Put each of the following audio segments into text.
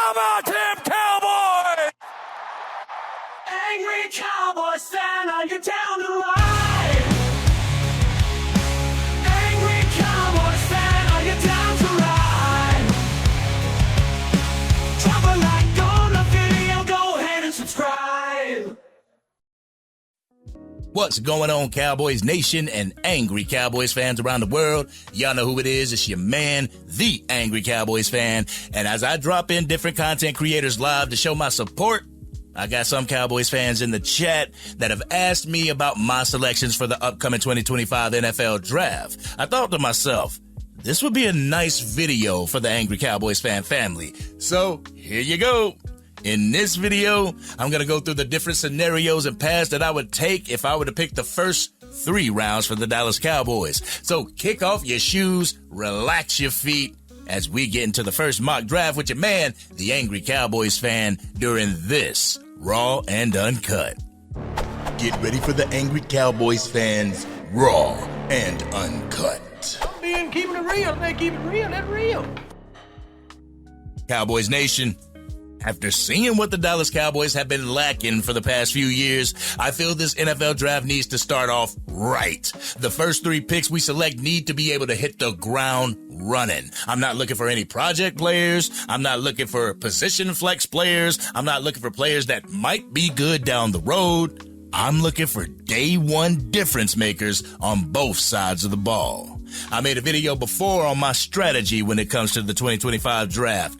How about them Cowboys? Angry Cowboys fan, are you down to ride? Angry Cowboys fan, are you down to ride? Drop a like on the video, go ahead and subscribe. What's going on, Cowboys Nation and Angry Cowboys fans around the world? Y'all know who it is. It's your man, the Angry Cowboys Fan. And as I drop in different content creators live to show my support, I got some Cowboys fans in the chat that have asked me about my selections for the upcoming 2025 NFL Draft. I thought to myself, this would be a nice video for the Angry Cowboys Fan family. So here you go. In this video, I'm going to go through the different scenarios and paths that I would take if I were to pick the first 3 rounds for the Dallas Cowboys. So kick off your shoes, relax your feet as we get into the first mock draft with your man, the Angry Cowboys Fan, during this Raw and Uncut. Get ready for the Angry Cowboys Fans Raw and Uncut. I'm being keeping it real. They keep it real. That's real. Cowboys Nation, after seeing what the Dallas Cowboys have been lacking for the past few years, I feel this NFL draft needs to start off right. The first 3 picks we select need to be able to hit the ground running. I'm not looking for any project players. I'm not looking for position flex players. I'm not looking for players that might be good down the road. I'm looking for day one difference makers on both sides of the ball. I made a video before on my strategy when it comes to the 2025 draft.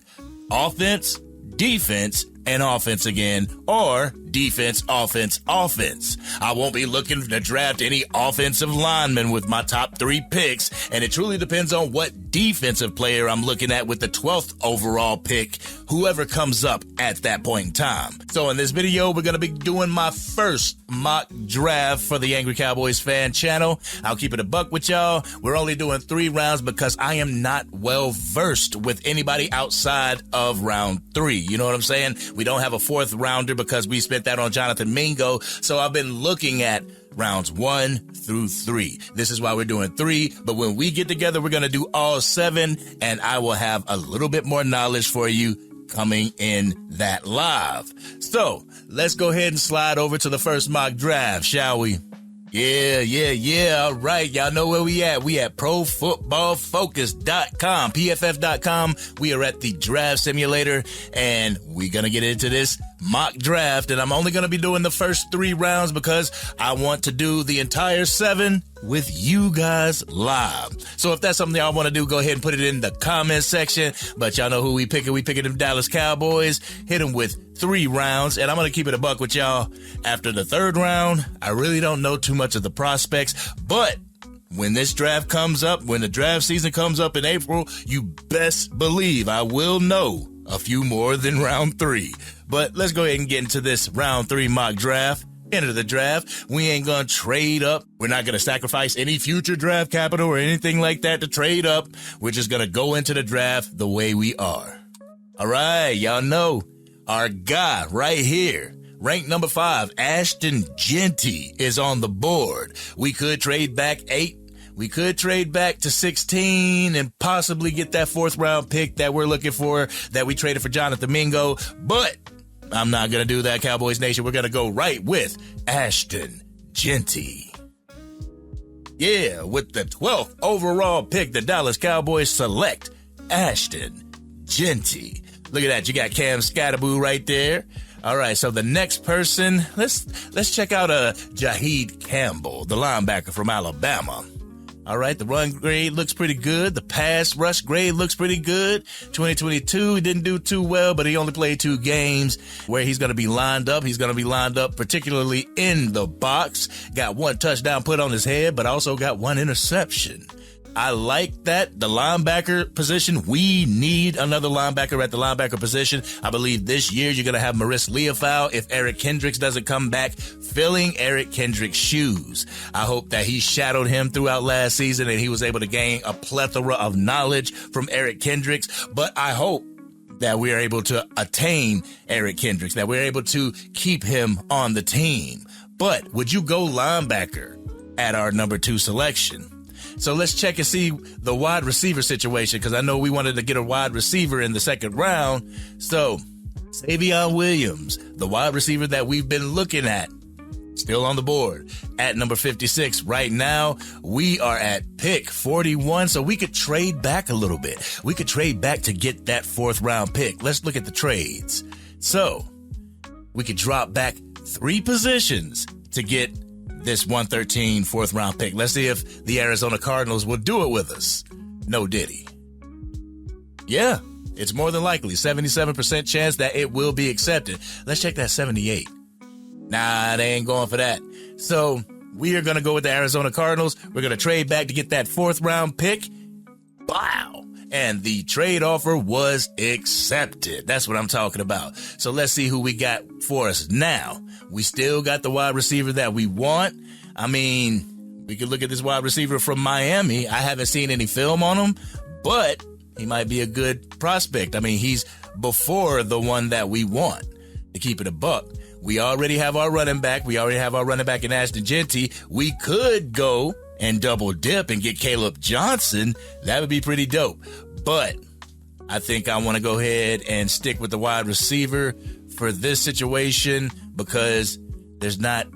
Offense, defense, and offense again, or defense, offense, offense. I won't be looking to draft any offensive linemen with my top 3 picks, and it truly depends on what defensive player I'm looking at with the 12th overall pick, whoever comes up at that point in time. So in this video, we're going to be doing my first mock draft for the Angry Cowboys Fan channel. I'll keep it a buck with y'all. We're only doing 3 rounds because I am not well versed with anybody outside of round 3. You know what I'm saying? We don't have a 4th rounder because we spent that on Jonathan Mingo. So I've been looking at rounds 1 through 3. This is why we're doing 3. But when we get together, we're going to do all 7. And I will have a little bit more knowledge for you coming in that live. So let's go ahead and slide over to the first mock draft, shall we? Yeah. All right. Y'all know where we at. We at ProFootballFocus.com, PFF.com. We are at the draft simulator, and we're going to get into this mock draft. And I'm only going to be doing the first 3 rounds because I want to do the entire 7 with you guys live. So if that's something y'all want to do, go ahead and put it in the comment section. But y'all know who we picking. We picking them Dallas Cowboys. Hit them with 3 rounds. And I'm going to keep it a buck with y'all. After the 3rd round, I really don't know too much of the prospects. But when this draft comes up, when the draft season comes up in April, you best believe I will know a few more than round 3. But let's go ahead and get into this round 3 mock draft. Enter the draft. We ain't gonna trade up. We're not gonna sacrifice any future draft capital or anything like that to trade up. We're just gonna go into the draft the way we are. All right, y'all know our guy right here, ranked number 5, Ashton Genty, is on the board. We could trade back 8. We could trade back to 16 and possibly get that 4th round pick that we're looking for, that we traded for Jonathan Mingo. But I'm not going to do that, Cowboys Nation. We're going to go right with Ashton Genty. Yeah, with the 12th overall pick, the Dallas Cowboys select Ashton Genty. Look at that. You got Cam Scatterboo right there. All right, so the next person, let's check out Jaheed Campbell, the linebacker from Alabama. All right, the run grade looks pretty good. The pass rush grade looks pretty good. 2022, he didn't do too well, but he only played 2 games. Where he's going to be lined up, he's going to be lined up particularly in the box. Got 1 touchdown put on his head, but also got 1 interception. I like that. The linebacker position, we need another linebacker at the linebacker position. I believe this year you're going to have Maurice Leofau, if Eric Kendricks doesn't come back, filling Eric Kendricks' shoes. I hope that he shadowed him throughout last season and he was able to gain a plethora of knowledge from Eric Kendricks. But I hope that we are able to attain Eric Kendricks, that we're able to keep him on the team. But would you go linebacker at our number 2 selection? So let's check and see the wide receiver situation, because I know we wanted to get a wide receiver in the second round. So Savion Williams, the wide receiver that we've been looking at, still on the board at number 56. Right now, we are at pick 41, so we could trade back a little bit. We could trade back to get that 4th round pick. Let's look at the trades. So we could drop back 3 positions to get this 113 4th round pick. Let's see if the Arizona Cardinals will do it with us. No diddy. Yeah, it's more than likely 77% chance that it will be accepted. Let's check that 78. Nah, they ain't going for that. So we are going to go with the Arizona Cardinals. We're going to trade back to get that 4th round pick. Wow. And the trade offer was accepted. That's what I'm talking about. So let's see who we got for us now. We still got the wide receiver that we want. I mean, we could look at this wide receiver from Miami. I haven't seen any film on him, but he might be a good prospect. I mean, he's before the one that we want, to keep it a buck. We already have our running back. We already have our running back in Ashton Genty. We could go and double dip and get Caleb Johnson. That would be pretty dope. But I think I want to go ahead and stick with the wide receiver for this situation, because there's not,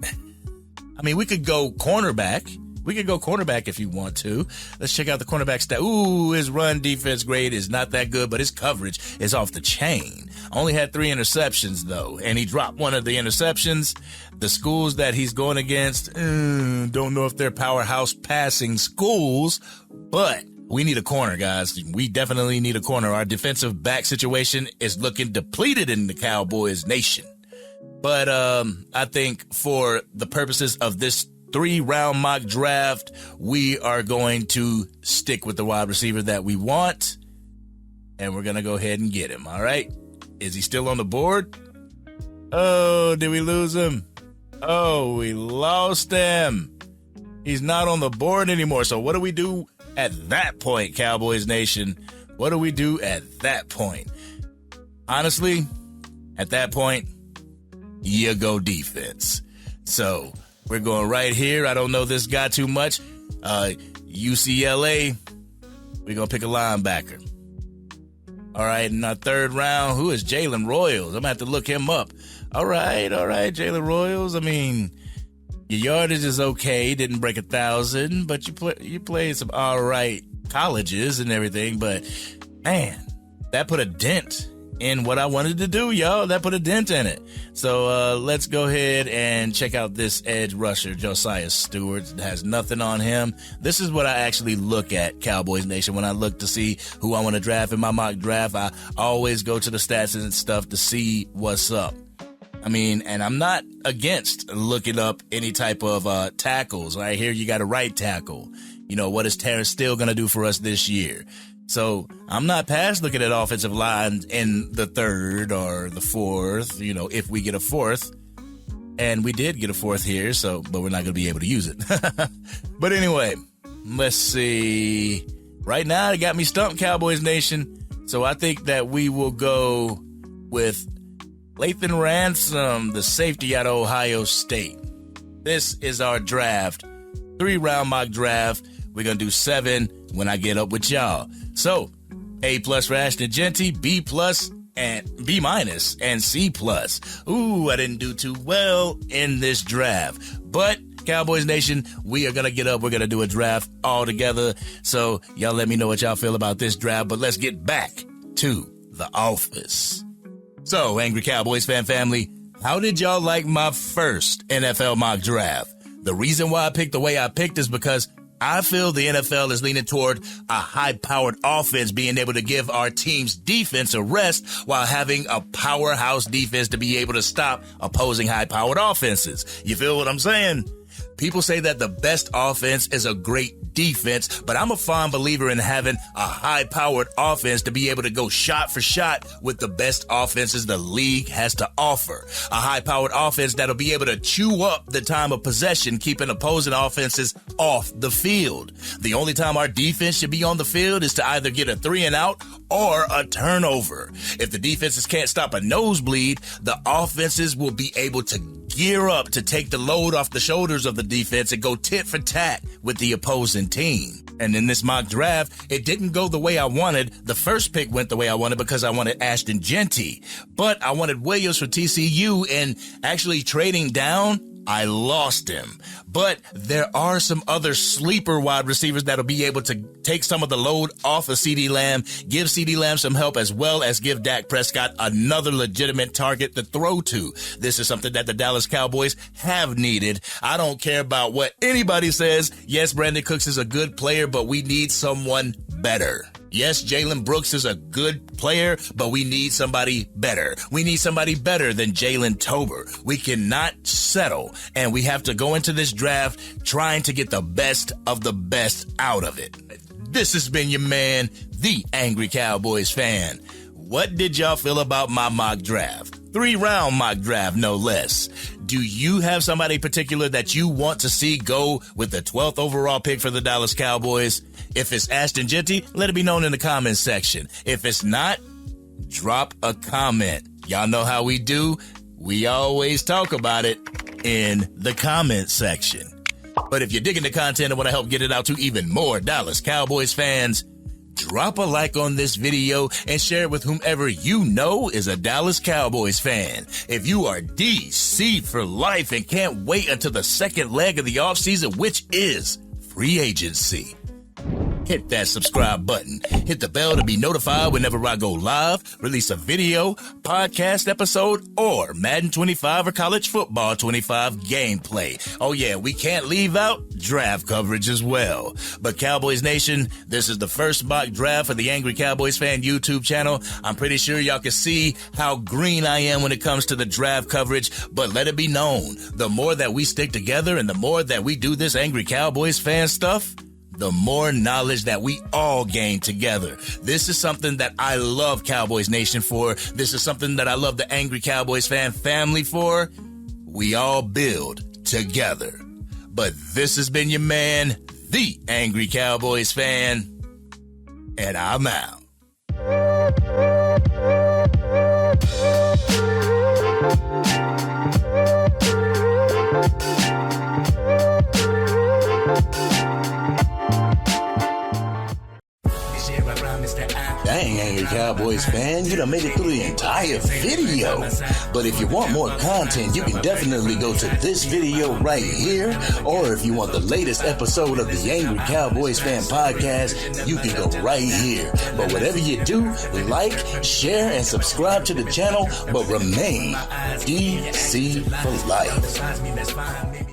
I mean, we could go cornerback. We could go cornerback if you want to. Let's check out the cornerback stat. Ooh, his run defense grade is not that good, but his coverage is off the chain. Only had 3 interceptions, though, and he dropped one of the interceptions. The schools that he's going against, don't know if they're powerhouse passing schools, but we need a corner, guys. We definitely need a corner. Our defensive back situation is looking depleted in the Cowboys nation. But I think for the purposes of this 3-round mock draft, we are going to stick with the wide receiver that we want, and we're going to go ahead and get him, all right? Is he still on the board? Oh, did we lose him? Oh, we lost him. He's not on the board anymore. So what do we do at that point, Cowboys Nation? What do we do at that point? Honestly, at that point, you go defense. So we're going right here. I don't know this guy too much. UCLA, we're going to pick a linebacker. All right, in our 3rd round, who is Jalen Royals? I'm going to have to look him up. All right, Jalen Royals. I mean, your yardage is okay. Didn't break 1,000, but you played some all right colleges and everything. But, man, that put a dent in what I wanted to do, y'all. That put a dent in it. So let's go ahead and check out this edge rusher, Josiah Stewart. It has nothing on him. This is what I actually look at, Cowboys Nation, when I look to see who I want to draft in my mock draft. I always go to the stats and stuff to see what's up. I mean, and I'm not against looking up any type of tackles. Right here, you got a right tackle. You know, what is Terrence Steele going to do for us this year? So I'm not past looking at offensive lines in the 3rd or the 4th, you know, if we get a 4th. And we did get a 4th here, so, but we're not going to be able to use it. But anyway, let's see. Right now, it got me stumped, Cowboys Nation. So I think that we will go with Lathan Ransom, the safety out of Ohio State. This is our draft. 3-round mock draft. We're going to do 7 when I get up with y'all. So, A+ for Ashton Genty, B+ and B- and C+. Ooh, I didn't do too well in this draft. But, Cowboys Nation, we are going to get up. We're going to do a draft all together. So, y'all let me know what y'all feel about this draft. But let's get back to the office. So, Angry Cowboys fan family, how did y'all like my first NFL mock draft? The reason why I picked the way I picked is because I feel the NFL is leaning toward a high-powered offense being able to give our team's defense a rest while having a powerhouse defense to be able to stop opposing high-powered offenses. You feel what I'm saying? People say that the best offense is a great defense, but I'm a fond believer in having a high-powered offense to be able to go shot for shot with the best offenses the league has to offer. A high-powered offense that'll be able to chew up the time of possession, keeping opposing offenses off the field. The only time our defense should be on the field is to either get a 3-and-out or a turnover. If the defenses can't stop a nosebleed, the offenses will be able to gear up to take the load off the shoulders of the defense and go tit for tat with the opposing team. And in this mock draft, it didn't go the way I wanted. The first pick went the way I wanted because I wanted Ashton Genty. But I wanted Williams for TCU, and actually trading down, I lost him. But there are some other sleeper wide receivers that'll be able to take some of the load off of CeeDee Lamb, give CeeDee Lamb some help, as well as give Dak Prescott another legitimate target to throw to. This is something that the Dallas Cowboys have needed. I don't care about what anybody says. Yes, Brandon Cooks is a good player, but we need someone better. Yes, Jalen Brooks is a good player, but we need somebody better. We need somebody better than Jalen Tober. We cannot settle, and we have to go into this draft trying to get the best of the best out of it. This has been your man, the Angry Cowboys Fan. What did y'all feel about my mock draft? 3-round mock draft, no less. Do you have somebody particular that you want to see go with the 12th overall pick for the Dallas Cowboys? If it's Ashton Genty, let it be known in the comments section. If it's not, drop a comment. Y'all know how we do. We always talk about it in the comments section. But if you're digging the content and want to help get it out to even more Dallas Cowboys fans, drop a like on this video and share it with whomever you know is a Dallas Cowboys fan. If you are DC for life and can't wait until the second leg of the offseason, which is free agency, hit that subscribe button. Hit the bell to be notified whenever I go live, release a video, podcast episode, or Madden 25 or College Football 25 gameplay. Oh yeah, we can't leave out draft coverage as well. But Cowboys Nation, this is the first mock draft for the Angry Cowboys Fan YouTube channel. I'm pretty sure y'all can see how green I am when it comes to the draft coverage, but let it be known, the more that we stick together and the more that we do this Angry Cowboys Fan stuff, the more knowledge that we all gain together. This is something that I love Cowboys Nation for. This is something that I love the Angry Cowboys Fan family for. We all build together. But this has been your man, the Angry Cowboys Fan, and I'm out. Dang, Angry Cowboys Fan, you done made it through the entire video. But if you want more content, you can definitely go to this video right here. Or if you want the latest episode of the Angry Cowboys Fan podcast, you can go right here. But whatever you do, like, share, and subscribe to the channel, but remain DC for life.